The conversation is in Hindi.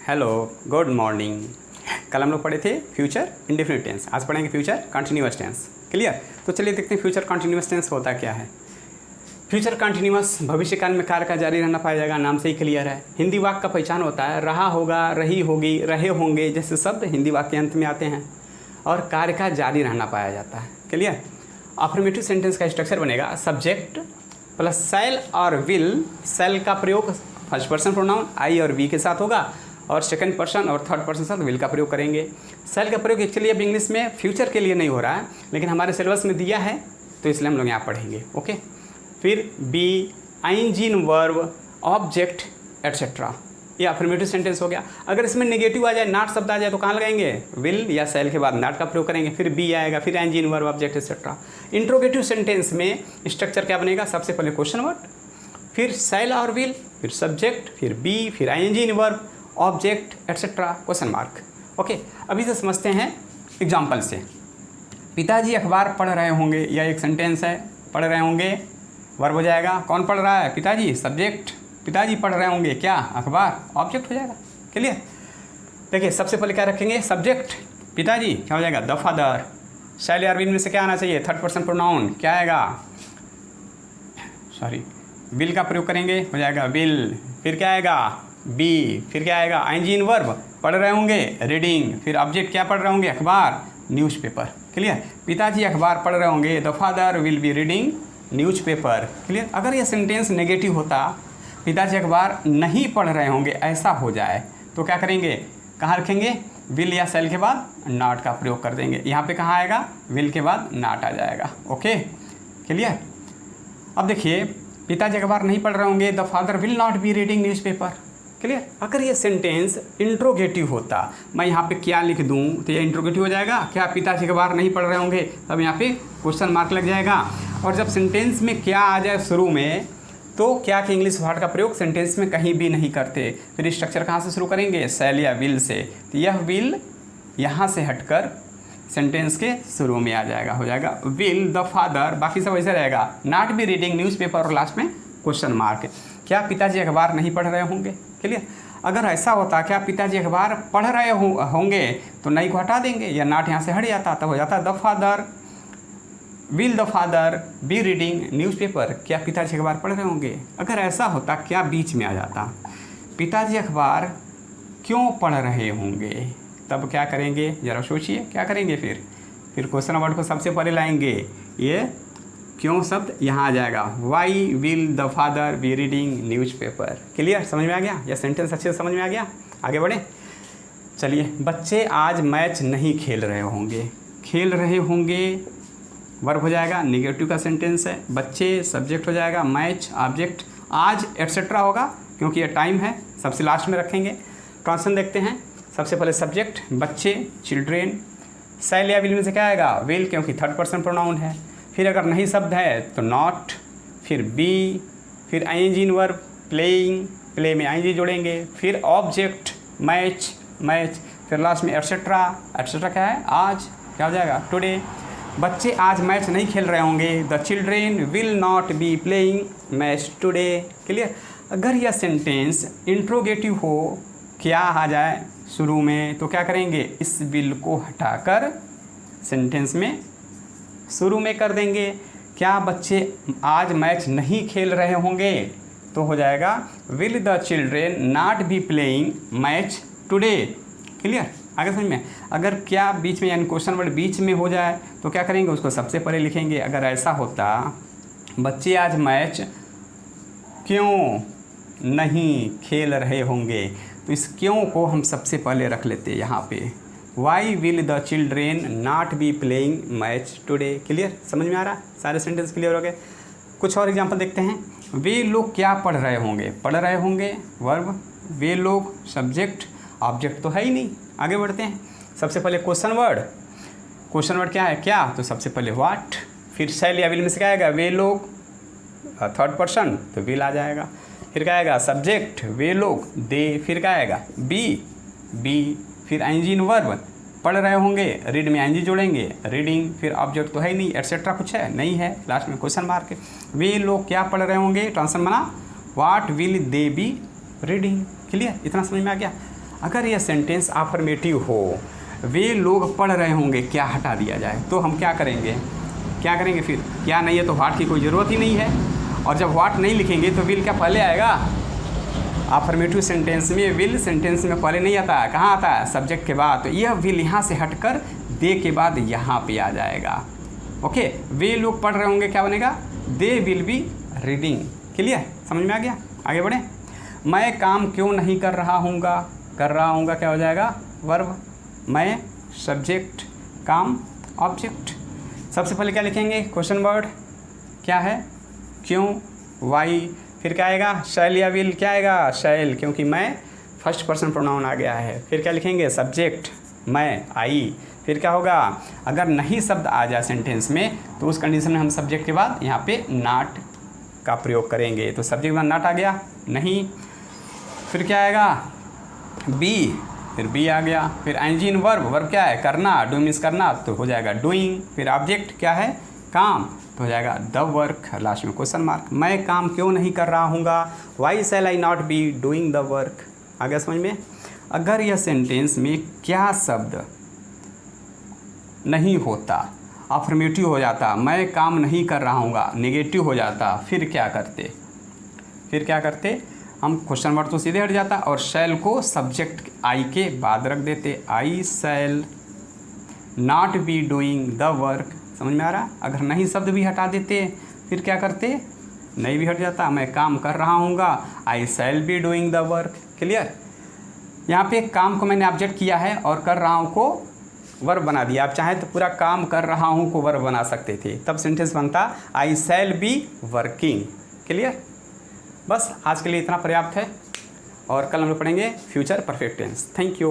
Hello, good morning. कल हम लोग पढ़े थे फ्यूचर इंडेफिनिट टेंस, आज पढ़ेंगे फ्यूचर कंटिन्यूअस टेंस। क्लियर? तो चलिए देखते हैं फ्यूचर कंटिन्यूअस टेंस होता क्या है। फ्यूचर कंटिन्यूअस भविष्यकाल में कार्य का जारी रहना पाया जाएगा, नाम से ही क्लियर है। हिंदी वाक्य का पहचान होता है रहा होगा, रही होगी, रहे होंगे जैसे शब्द हिंदी वाक्य अंत में आते हैं और कार्य का जारी रहना पाया जाता है। क्लियर? अफर्मेटिव सेंटेंस का स्ट्रक्चर बनेगा सब्जेक्ट प्लस सेल और विल। सेल का प्रयोग फर्स्ट पर्सन प्रोनाउन आई और वी के साथ होगा और सेकंड पर्सन और थर्ड पर्सन के साथ विल का प्रयोग करेंगे। सेल का प्रयोग एक्चुअली अब इंग्लिश में फ्यूचर के लिए नहीं हो रहा है, लेकिन हमारे सिलेबस में दिया है तो इसलिए हम लोग यहाँ पढ़ेंगे। ओके, फिर बी आइंजीन वर्ब ऑब्जेक्ट एटसेट्रा, ये अफर्मेटिव सेंटेंस हो गया। अगर इसमें नेगेटिव आ जाए, नॉट शब्द आ जाए तो कहाँ लगाएंगे? विल या सेल के बाद नॉट का प्रयोग करेंगे, फिर बी आएगा, फिर आइंजीन verb object etcetera. Interrogative sentence में स्ट्रक्चर क्या बनेगा? सबसे पहले क्वेश्चन वर्ड, फिर सेल और विल, फिर सब्जेक्ट, फिर बी, फिर आइंजीन verb object etcetera question mark. Okay, अभी से समझते हैं एग्जाम्पल से। पिताजी अखबार पढ़ रहे होंगे, यह एक सेंटेंस है। पढ़ रहे होंगे वर्ब हो जाएगा। कौन पढ़ रहा है? पिताजी। सब्जेक्ट पिताजी पढ़ रहे होंगे क्या? अखबार। ऑब्जेक्ट हो जाएगा। क्लियर? देखिए सबसे पहले क्या रखेंगे? सब्जेक्ट पिताजी, क्या हो जाएगा? The father. शैल या विल में से क्या आना चाहिए? Third person pronoun. क्या आएगा? सॉरी, विल का प्रयोग करेंगे, हो जाएगा विल। फिर क्या आएगा? बी। फिर क्या आएगा? आइंजीन वर्ब। पढ़ रहे होंगे रीडिंग। फिर ऑब्जेक्ट क्या पढ़ रहे होंगे? अखबार, न्यूज़पेपर। क्लियर? पिताजी अखबार पढ़ रहे होंगे, the father will be reading newspaper. Clear? अगर ये सेंटेंस नेगेटिव होता, पिताजी अखबार नहीं पढ़ रहे होंगे, ऐसा हो जाए तो क्या करेंगे? कहाँ रखेंगे? विल या सेल के बाद नॉट का प्रयोग कर देंगे। यहाँ पे कहाँ आएगा? विल के बाद नॉट आ जाएगा। Okay, clear? अब देखिए पिताजी अखबार नहीं पढ़ रहे होंगे, the father will not be reading newspaper. Clear? अगर ये सेंटेंस इंट्रोगेटिव होता, मैं यहाँ पे क्या लिख दूँ तो ये इंट्रोगेटिव हो जाएगा। क्या पिताजी अखबार नहीं पढ़ रहे होंगे, तब यहाँ पे क्वेश्चन मार्क लग जाएगा। और जब सेंटेंस में क्या आ जाए शुरू में, तो क्या कि इंग्लिश वर्ड का प्रयोग सेंटेंस में कहीं भी नहीं करते। फिर स्ट्रक्चर कहाँ से शुरू करेंगे? सेल या विल से। तो यह विल यहाँ से हटकर सेंटेंस के शुरू में आ जाएगा, हो जाएगा विल द फादर। बाकी सब वैसे रहेगा, नॉट बी रीडिंग न्यूज़पेपर और लास्ट में क्वेश्चन मार्क। क्या पिताजी अखबार नहीं पढ़ रहे होंगे? क्लियर? अगर ऐसा होता क्या पिताजी अखबार पढ़ रहे होंगे तो नहीं को हटा देंगे या नॉट यहाँ से हट जाता, तब हो जाता the father will the father be reading newspaper. क्या पिताजी अखबार पढ़ रहे होंगे? अगर ऐसा होता क्या बीच में आ जाता पिताजी अखबार क्यों पढ़ रहे होंगे, तब क्या करेंगे? ज़रा सोचिए क्या करेंगे। फिर क्वेश्चन वर्ड को सबसे पहले लाएंगे, ये क्यों शब्द यहाँ आ जाएगा। Why will the father be reading newspaper. Clear? समझ में आ गया? यह सेंटेंस अच्छे से समझ में आ गया? आगे बढ़े। चलिए, बच्चे आज मैच नहीं खेल रहे होंगे। खेल रहे होंगे वर्ब हो जाएगा, निगेटिव का सेंटेंस है। बच्चे सब्जेक्ट हो जाएगा, मैच ऑब्जेक्ट, आज एटसेट्रा होगा क्योंकि ये टाइम है, सबसे लास्ट में रखेंगे। ट्रांसलेशन देखते हैं। सबसे पहले सब्जेक्ट बच्चे, चिल्ड्रेन। सेल या विल में से क्या आएगा? विल, क्योंकि थर्ड पर्सन प्रोनाउन है। फिर अगर नहीं शब्द है तो नॉट, फिर बी, फिर आइंजीन वर्ब प्लेइंग, प्ले में आईएनजी जोड़ेंगे, फिर ऑब्जेक्ट मैच, मैच, फिर लास्ट में एटसेट्रा। एटसेट्रा क्या है? आज। क्या हो जाएगा? टुडे। बच्चे आज मैच नहीं खेल रहे होंगे, the children will not be playing match today. Clear? अगर यह सेंटेंस इंट्रोगेटिव हो, क्या आ जाए शुरू में, तो क्या करेंगे? इस विल को हटाकर सेंटेंस में शुरू में कर देंगे। क्या बच्चे आज मैच नहीं खेल रहे होंगे, तो हो जाएगा will the children not be playing match today. Clear? आगे समझ में? अगर क्या बीच में यानी क्वेश्चन वर्ड बीच में हो जाए तो क्या करेंगे? उसको सबसे पहले लिखेंगे। अगर ऐसा होता बच्चे आज मैच क्यों नहीं खेल रहे होंगे, तो इस क्यों को हम सबसे पहले रख लेते यहाँ पे। Why will the children not be playing match today. Clear? समझ में आ रहा? सारे सेंटेंस क्लियर हो गए। कुछ और एग्जाम्पल देखते हैं। वे लोग क्या पढ़ रहे होंगे? पढ़ रहे होंगे वर्ब, वे लोग सब्जेक्ट, ऑब्जेक्ट तो है ही नहीं। आगे बढ़ते हैं। सबसे पहले क्वेश्चन वर्ड। क्वेश्चन वर्ड क्या है? क्या? तो सबसे पहले व्हाट। फिर सेल या विल में से क्या आएगा? वे लोग, थर्ड पर्सन तो विल आ जाएगा। फिर क्या आएगा? सब्जेक्ट वे लोग, दे। फिर क्या आएगा? B, B. फिर आइंजीन वर्ब पढ़ रहे होंगे, रीड में आईएनजी जोड़ेंगे, रीडिंग। फिर ऑब्जेक्ट तो है ही नहीं, एटसेट्रा कुछ है नहीं है, लास्ट में क्वेश्चन मार्क। वे लोग क्या पढ़ रहे होंगे, ट्रांसलेशन बना what will they be reading. Clear? इतना समझ में आ गया। अगर यह सेंटेंस अफर्मेटिव हो, वे लोग पढ़ रहे होंगे, क्या हटा दिया जाए, तो हम क्या करेंगे फिर? क्या नहीं है तो व्हाट की कोई ज़रूरत ही नहीं है। और जब व्हाट नहीं लिखेंगे तो विल क्या पहले आएगा? अफर्मेटिव सेंटेंस में विल सेंटेंस में पहले नहीं आता है, कहाँ आता है? सब्जेक्ट के बाद। तो यह विल यहाँ से हटकर दे के बाद यहाँ पे आ जाएगा। ओके, वे लोग पढ़ रहे होंगे, क्या बनेगा? They will be reading. Clear, समझ में आ गया? आगे बढ़े। मैं काम क्यों नहीं कर रहा हूँगा, क्या हो जाएगा? वर्ब। मैं सब्जेक्ट, काम ऑब्जेक्ट। सबसे पहले क्या लिखेंगे? क्वेश्चन वर्ड क्या है? क्यों, वाई। फिर क्या आएगा? शैल या विल, क्या आएगा? शैल, क्योंकि मैं फर्स्ट पर्सन प्रोनाउन आ गया है। फिर क्या लिखेंगे? सब्जेक्ट, मैं, आई। फिर क्या होगा? अगर नहीं शब्द आ जाए सेंटेंस में तो उस कंडीशन में हम सब्जेक्ट के बाद यहाँ पे नॉट का प्रयोग करेंगे। तो सब्जेक्ट के बाद नॉट आ गया, नहीं। फिर क्या आएगा? बी, फिर बी आ गया। फिर एंजिन वर्ब क्या है? करना, डू मीन्स करना, तो हो जाएगा डूइंग। फिर ऑब्जेक्ट क्या है? काम, तो हो जाएगा द वर्क, लास्ट में क्वेश्चन मार्क। मैं काम क्यों नहीं कर रहा हूँगा, why shall I not be doing the work. आ गया समझ में? अगर यह सेंटेंस में क्या शब्द नहीं होता, अफर्मेटिव हो जाता, मैं काम नहीं कर रहा हूँगा नेगेटिव हो जाता, फिर क्या करते? हम क्वेश्चन वर्ड तो सीधे हट जाता और शैल को सब्जेक्ट आई के बाद रख देते। I shall not be doing the work. समझ में आ रहा? अगर नहीं शब्द भी हटा देते फिर क्या करते? नहीं भी हट जाता, मैं काम कर रहा हूँगा, I shall be doing the work. Clear? यहाँ पे काम को मैंने ऑब्जेक्ट किया है और कर रहा हूँ को वर्ब बना दिया। आप चाहें तो पूरा काम कर रहा हूँ को वर्ब बना सकते थे, तब सेंटेंस बनता आई शैल बी वर्किंग। क्लियर? बस आज के लिए इतना पर्याप्त है और कल हम लोग पढ़ेंगे future perfect tense. Thank you.